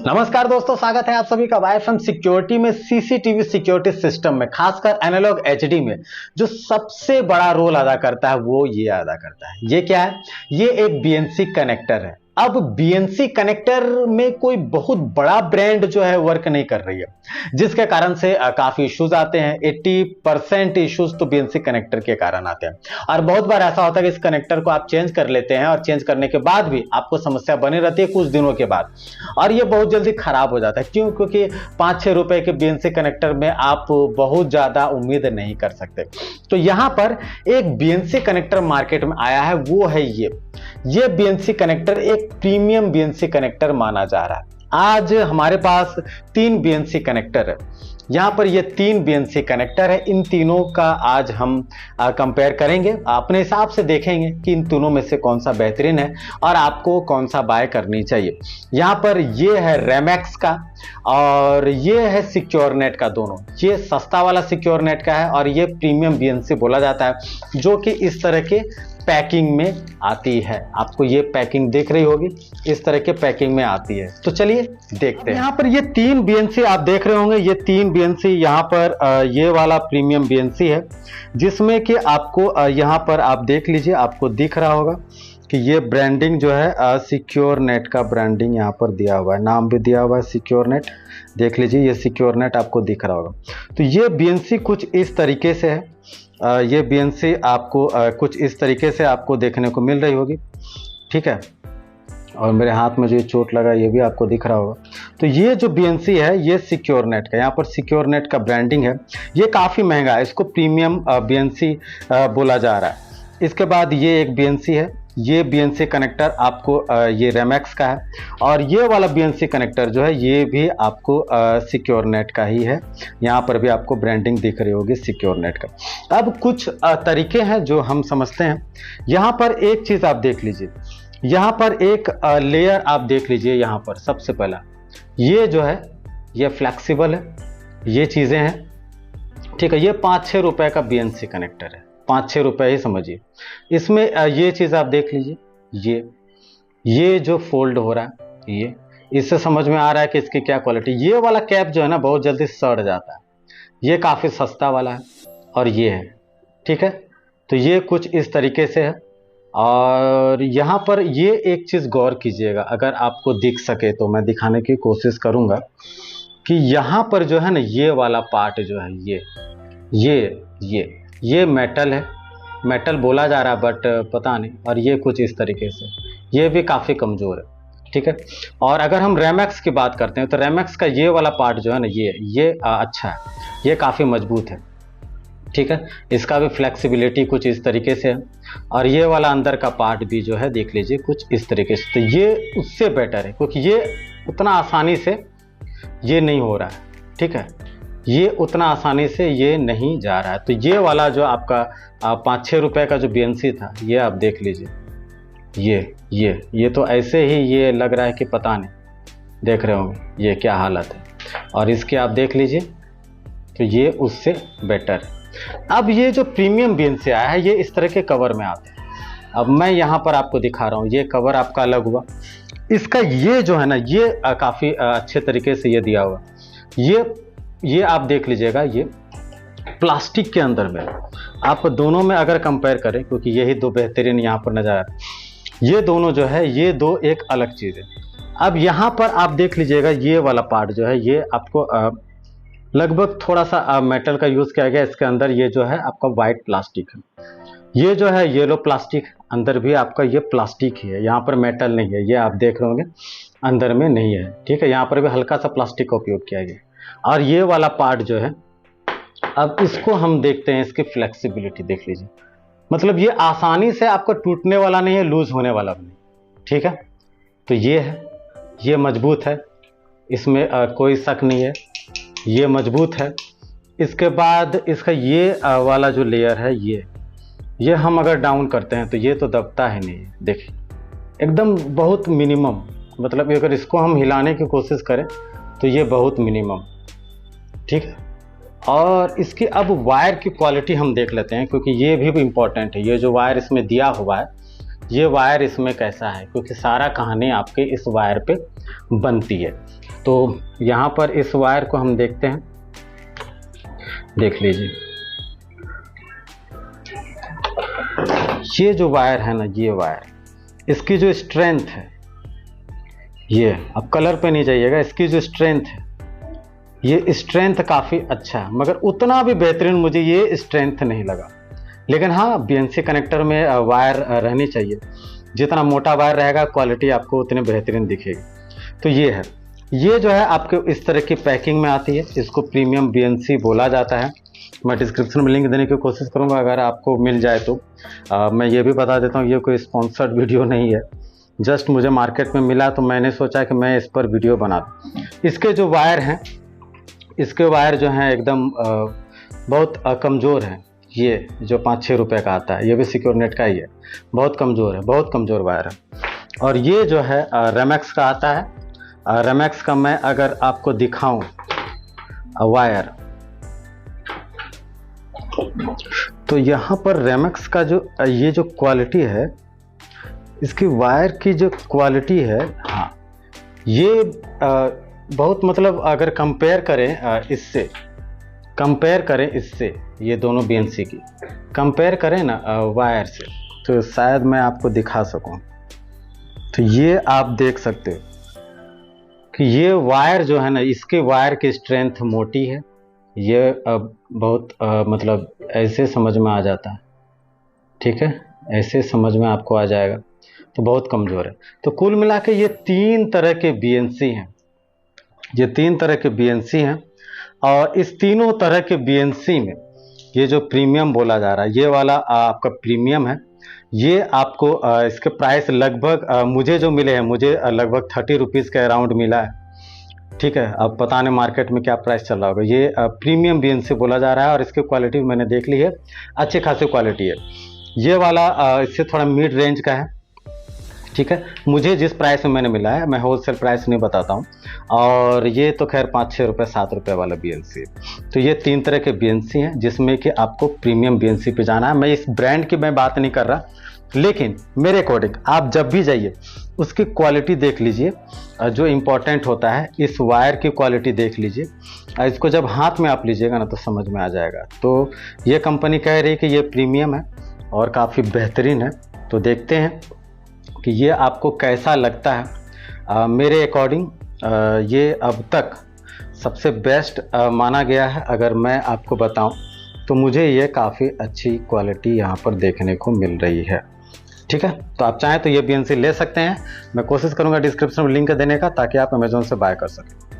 नमस्कार दोस्तों, स्वागत है आप सभी का वाईएफएम सिक्योरिटी में। सीसीटीवी सिक्योरिटी सिस्टम में, खासकर एनालॉग एचडी में जो सबसे बड़ा रोल अदा करता है वो ये अदा करता है। ये क्या है? ये एक बीएनसी कनेक्टर है। अब बीएनसी कनेक्टर में कोई बहुत बड़ा ब्रांड जो है वर्क नहीं कर रही है, जिसके कारण से काफी इश्यूज आते हैं। 80% इश्यूज तो बीएनसी कनेक्टर के कारण आते हैं। और बहुत बार ऐसा होता है कि इस कनेक्टर को आप चेंज कर लेते हैं और चेंज करने के बाद भी आपको समस्या बनी रहती है कुछ दिनों के बाद, और ये बहुत जल्दी खराब हो जाता है। क्यों? क्योंकि 5-6 रुपए के बीएनसी कनेक्टर में आप बहुत ज्यादा उम्मीद नहीं कर सकते। तो यहां पर एक बीएनसी कनेक्टर मार्केट में आया है, वो है ये बीएनसी कनेक्टर एक प्रीमियम बीएनसी कनेक्टर माना जा रहा है। आज हमारे पास 3 बीएनसी कनेक्टर है। यहां पर ये 3 बीएनसी कनेक्टर है। इन तीनों का आज हम कंपेयर करेंगे, अपने हिसाब से देखेंगे कि इन तीनों में से कौन सा बेहतरीन है और आपको कौन सा बाय करनी चाहिए। यहां पर ये है रेमैक्स का और ये है सिक्योरनेट का। दोनों, ये सस्ता वाला सिक्योरनेट का है और ये प्रीमियम बीएनसी बोला जाता है, जो कि इस तरह के पैकिंग में आती है। आपको ये पैकिंग दिख रही होगी, इस तरह के पैकिंग में आती है। तो चलिए देखते हैं। यहाँ पर ये 3 बीएनसी आप देख रहे होंगे। ये 3 बीएनसी यहाँ पर ये वाला प्रीमियम बीएनसी है, जिसमें कि आपको यहाँ पर आप देख लीजिए, आपको दिख रहा होगा कि ये ब्रांडिंग जो है सिक्योरनेट का ब्रांडिंग यहाँ पर दिया हुआ है, नाम भी दिया हुआ है सिक्योरनेट। देख लीजिए, ये सिक्योरनेट आपको दिख रहा होगा। तो ये बीएनसी कुछ इस तरीके से है। ये बीएनसी आपको कुछ इस तरीके से आपको देखने को मिल रही होगी, ठीक है। और मेरे हाथ में जो चोट लगा ये भी आपको दिख रहा होगा। तो ये जो बीएनसी है ये सिक्योरनेट का, यहाँ पर सिक्योरनेट का ब्रांडिंग है। ये काफ़ी महंगा है, इसको प्रीमियम बीएनसी बोला जा रहा है। इसके बाद ये एक बीएनसी है। ये बीएनसी कनेक्टर आपको ये रेमैक्स का है, और ये वाला बीएनसी कनेक्टर जो है ये भी आपको सिक्योरनेट का ही है। यहाँ पर भी आपको ब्रांडिंग दिख रही होगी सिक्योरनेट का। अब कुछ तरीके हैं जो हम समझते हैं। यहाँ पर एक चीज़ आप देख लीजिए, यहाँ पर एक लेयर आप देख लीजिए। यहाँ पर सबसे पहला ये जो है ये फ्लेक्सिबल है, ये चीज़ें हैं, ठीक है। ये 5-6 रुपए का बीएनसी कनेक्टर है, 5-6 रुपए ही समझिए। इसमें ये चीज़ आप देख लीजिए, ये जो फोल्ड हो रहा है, ये इससे समझ में आ रहा है कि इसकी क्या क्वालिटी। ये वाला कैप जो है ना बहुत जल्दी सड़ जाता है, ये काफ़ी सस्ता वाला है, और ये है, ठीक है। तो ये कुछ इस तरीके से है। और यहाँ पर ये एक चीज़ गौर कीजिएगा, अगर आपको दिख सके तो मैं दिखाने की कोशिश करूँगा कि यहाँ पर जो है ना ये वाला पार्ट जो है ये मेटल है, मेटल बोला जा रहा है बट पता नहीं। और ये कुछ इस तरीके से, ये भी काफ़ी कमज़ोर है, ठीक है। और अगर हम रेमैक्स की बात करते हैं तो रेमैक्स का ये वाला पार्ट जो है ना ये अच्छा है, ये काफ़ी मजबूत है, ठीक है। इसका भी फ्लेक्सिबिलिटी कुछ इस तरीके से है। और ये वाला अंदर का पार्ट भी जो है देख लीजिए कुछ इस तरीके से। तो ये उससे बेटर है, क्योंकि ये उतना आसानी से ये नहीं हो रहा है, ठीक है। ये उतना आसानी से ये नहीं जा रहा है। तो ये वाला जो आपका 5-6 रुपए का जो बीएनसी था, ये आप देख लीजिए, ये तो ऐसे ही ये लग रहा है कि पता नहीं, देख रहे होंगे ये क्या हालत है। और इसके आप देख लीजिए, तो ये उससे बेटर है। अब ये जो प्रीमियम बीएनसी आया है ये इस तरह के कवर में आते हैं। अब मैं यहाँ पर आपको दिखा रहा हूँ, ये कवर आपका अलग हुआ। इसका ये जो है ना ये काफ़ी अच्छे तरीके से ये दिया हुआ। ये आप देख लीजिएगा, ये प्लास्टिक के अंदर में। आप दोनों में अगर कंपेयर करें, क्योंकि यही दो बेहतरीन यहाँ पर नजर आ रहा है, ये दोनों जो है ये दो एक अलग चीज़ है। अब यहाँ पर आप देख लीजिएगा, ये वाला पार्ट जो है ये आपको लगभग थोड़ा सा मेटल का यूज़ किया गया। इसके अंदर ये जो है आपका वाइट प्लास्टिक है, ये जो है येलो प्लास्टिक, अंदर भी आपका ये प्लास्टिक ही है। यहाँ पर मेटल नहीं है, ये आप देख रहे होंगे अंदर में नहीं है, ठीक है। यहाँ पर भी हल्का सा प्लास्टिक का उपयोग किया गया। और ये वाला पार्ट जो है, अब इसको हम देखते हैं, इसकी फ्लेक्सिबिलिटी देख लीजिए। मतलब ये आसानी से आपको टूटने वाला नहीं है, लूज होने वाला भी नहीं, ठीक है। तो ये है, ये मजबूत है, इसमें कोई शक नहीं है, ये मजबूत है। इसके बाद इसका ये वाला जो लेयर है ये हम अगर डाउन करते हैं तो ये तो दबता है नहीं, देखिए एकदम बहुत मिनिमम। मतलब अगर इसको हम हिलाने की कोशिश करें तो ये बहुत मिनिमम, ठीक है। और इसकी अब वायर की क्वालिटी हम देख लेते हैं, क्योंकि ये भी इम्पोर्टेंट है। ये जो वायर इसमें दिया हुआ है ये वायर इसमें कैसा है, क्योंकि सारा कहानी आपके इस वायर पे बनती है। तो यहाँ पर इस वायर को हम देखते हैं, देख लीजिए। ये जो वायर है ना, ये वायर, इसकी जो स्ट्रेंथ है, ये अब कलर पे नहीं जाइएगा, इसकी जो स्ट्रेंथ है, ये स्ट्रेंथ काफ़ी अच्छा है, मगर उतना भी बेहतरीन मुझे ये स्ट्रेंथ नहीं लगा। लेकिन हाँ, BNC कनेक्टर में वायर रहनी चाहिए, जितना मोटा वायर रहेगा क्वालिटी आपको उतनी बेहतरीन दिखेगी। तो ये है, ये जो है आपके इस तरह की पैकिंग में आती है, इसको प्रीमियम BNC बोला जाता है। मैं डिस्क्रिप्शन में लिंक देने की कोशिश करूंगा, अगर आपको मिल जाए तो। मैं ये भी बता देता हूँ, ये कोई स्पॉन्सर्ड वीडियो नहीं है, जस्ट मुझे मार्केट में मिला तो मैंने सोचा कि मैं इस पर वीडियो बना दूँ। इसके जो वायर हैं, इसके वायर जो हैं एकदम बहुत कमज़ोर हैं। ये जो 5-6 रुपये का आता है, ये भी सिक्योरनेट का ही है, बहुत कमज़ोर है, बहुत कमज़ोर वायर है। और ये जो है रेमैक्स का आता है। रेमैक्स का मैं अगर आपको दिखाऊं वायर, तो यहाँ पर रेमैक्स का जो ये जो क्वालिटी है, इसकी वायर की जो क्वालिटी है, हाँ, ये बहुत मतलब अगर कंपेयर करें इससे ये दोनों BNC की कंपेयर करें ना वायर से, तो शायद मैं आपको दिखा सकूं। तो ये आप देख सकते हो कि ये वायर जो है ना, इसके वायर की स्ट्रेंथ मोटी है। ये बहुत मतलब ऐसे समझ में आ जाता है, ठीक है, ऐसे समझ में आपको आ जाएगा, तो बहुत कमज़ोर है। तो कुल मिला के ये 3 तरह के BNC हैं, ये 3 तरह के BNC हैं। और इस तीनों तरह के BNC में ये जो प्रीमियम बोला जा रहा है, ये वाला आपका प्रीमियम है। ये आपको इसके प्राइस लगभग मुझे जो मिले हैं, मुझे लगभग 30 रुपीज़ के अराउंड मिला है, ठीक है। अब पता नहीं मार्केट में क्या प्राइस चल रहा होगा। ये प्रीमियम BNC बोला जा रहा है और इसकी क्वालिटी मैंने देख ली है, अच्छी खासी क्वालिटी है। ये वाला इससे थोड़ा मिड रेंज का है, ठीक है। मुझे जिस प्राइस में मैंने मिला है, मैं होलसेल प्राइस नहीं बताता हूँ, और ये तो खैर 5-6 रुपये 7 रुपये वाला BNC है। तो ये 3 तरह के BNC हैं, जिसमें कि आपको प्रीमियम BNC पे जाना है। मैं इस ब्रांड की मैं बात नहीं कर रहा, लेकिन मेरे अकॉर्डिंग आप जब भी जाइए उसकी क्वालिटी देख लीजिए। जो इम्पोर्टेंट होता है, इस वायर की क्वालिटी देख लीजिए। इसको जब हाथ में आप लीजिएगा ना, तो समझ में आ जाएगा। तो ये कंपनी कह रही है कि ये प्रीमियम है और काफ़ी बेहतरीन है। तो देखते हैं कि ये आपको कैसा लगता है। मेरे अकॉर्डिंग ये अब तक सबसे बेस्ट माना गया है। अगर मैं आपको बताऊं तो मुझे ये काफ़ी अच्छी क्वालिटी यहाँ पर देखने को मिल रही है, ठीक है। तो आप चाहें तो ये BNC ले सकते हैं। मैं कोशिश करूँगा डिस्क्रिप्शन में लिंक देने का, ताकि आप अमेज़ॉन से बाय कर सकें।